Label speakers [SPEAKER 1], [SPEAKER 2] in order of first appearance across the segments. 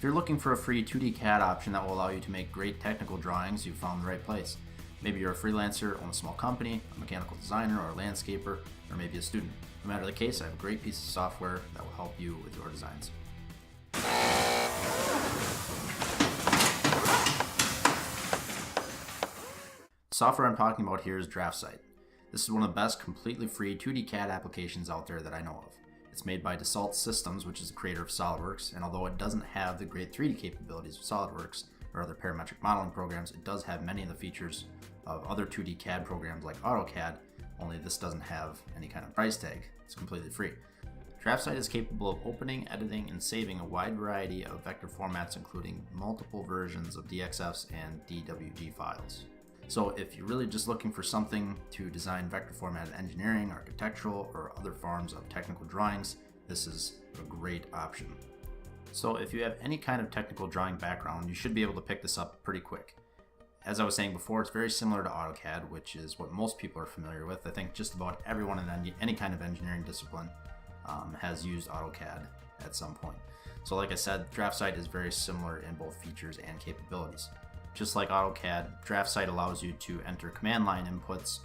[SPEAKER 1] If you're looking for a free 2D CAD option that will allow you to make great technical drawings, you've found the right place. Maybe you're a freelancer, own a small company, a mechanical designer, or a landscaper, or maybe a student. No matter the case, I have a great piece of software that will help you with your designs. The software I'm talking about here is DraftSight. This is one of the best completely free 2D CAD applications out there that I know of. It's made by DXF Systems, which is the creator of SolidWorks, and although it doesn't have the great 3D capabilities of SolidWorks or other parametric modeling programs, it does have many of the features of other 2D CAD programs like AutoCAD, only this doesn't have any kind of price tag. It's completely free. DraftSight is capable of opening, editing, and saving a wide variety of vector formats, including multiple versions of DXFs and DWG files. So if you're really just looking for something to design vector formatted engineering, architectural, or other forms of technical drawings, this is a great option. So if you have any kind of technical drawing background, you should be able to pick this up pretty quick. As I was saying before, it's very similar to AutoCAD, which is what most people are familiar with. I think just about everyone in any kind of engineering discipline has used AutoCAD at some point. So like I said, DraftSight is very similar in both features and capabilities. Just like AutoCAD, DraftSight allows you to enter command line inputs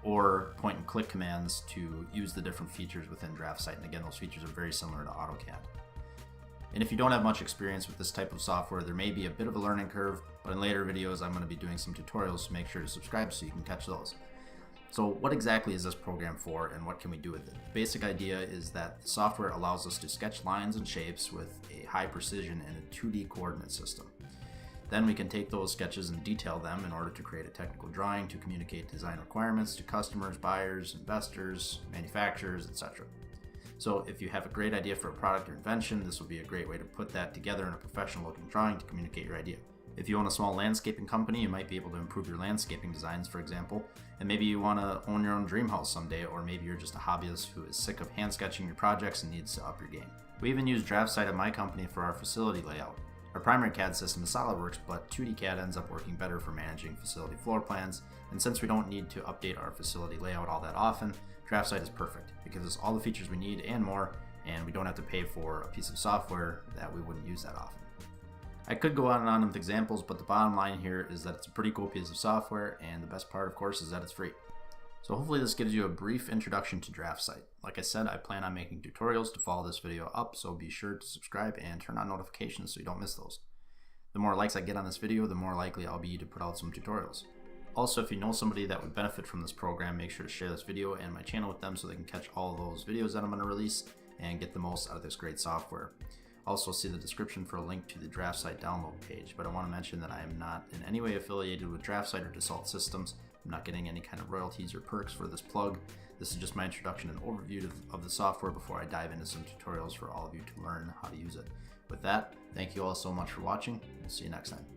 [SPEAKER 1] or point and click commands to use the different features within DraftSight. And again, those features are very similar to AutoCAD. And if you don't have much experience with this type of software, there may be a bit of a learning curve, but in later videos I'm going to be doing some tutorials, so make sure to subscribe so you can catch those. So what exactly is this program for, and what can we do with it? The basic idea is that the software allows us to sketch lines and shapes with a high precision in a 2D coordinate system. Then we can take those sketches and detail them in order to create a technical drawing to communicate design requirements to customers, buyers, investors, manufacturers, etc. So if you have a great idea for a product or invention, this will be a great way to put that together in a professional looking drawing to communicate your idea. If you own a small landscaping company, you might be able to improve your landscaping designs, for example, and maybe you want to own your own dream house someday, or maybe you're just a hobbyist who is sick of hand sketching your projects and needs to up your game. We even use DraftSight at my company for our facility layout. Our primary CAD system is SolidWorks, but 2D CAD ends up working better for managing facility floor plans, and since we don't need to update our facility layout all that often, DraftSight is perfect. It gives us all the features we need and more, and we don't have to pay for a piece of software that we wouldn't use that often. I could go on and on with examples, but the bottom line here is that it's a pretty cool piece of software, and the best part, of course, is that it's free. So hopefully this gives you a brief introduction to DraftSight. Like I said, I plan on making tutorials to follow this video up, so be sure to subscribe and turn on notifications so you don't miss those. The more likes I get on this video, the more likely I'll be to put out some tutorials. Also, if you know somebody that would benefit from this program, make sure to share this video and my channel with them so they can catch all of those videos that I'm going to release and get the most out of this great software. Also, see the description for a link to the DraftSight download page, but I want to mention that I am not in any way affiliated with DraftSight or DXF Systems. I'm not getting any kind of royalties or perks for this plug. This is just my introduction and overview of the software before I dive into some tutorials for all of you to learn how to use it. With that, thank you all so much for watching. We'll see you next time.